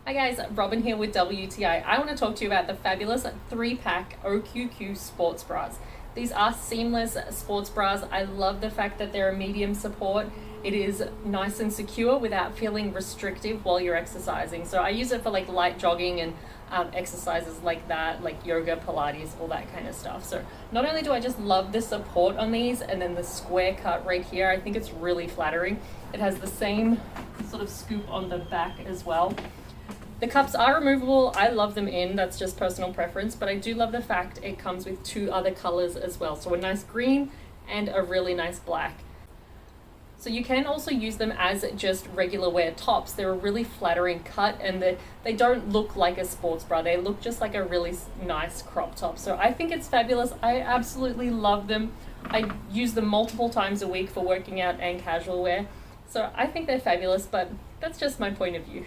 Hi guys, Robin here with WTI. I want to talk to you about the fabulous 3-pack OQQ sports bras. These are seamless sports bras. I love the fact that they're a medium support. It is nice and secure without feeling restrictive while you're exercising. So I use it for like light jogging and exercises like that, like yoga, Pilates, all that kind of stuff. So not only do I just love the support on these, and then the square cut right here, I think it's really flattering. It has the same sort of scoop on the back as well. The cups are removable. I love them in, that's just personal preference, but I do love the fact it comes with 2 other colors as well. So a nice green and a really nice black. So you can also use them as just regular wear tops. They're a really flattering cut, and they don't look like a sports bra. They look just like a really nice crop top. So I think it's fabulous. I absolutely love them. I use them multiple times a week for working out and casual wear. So I think they're fabulous, but that's just my point of view.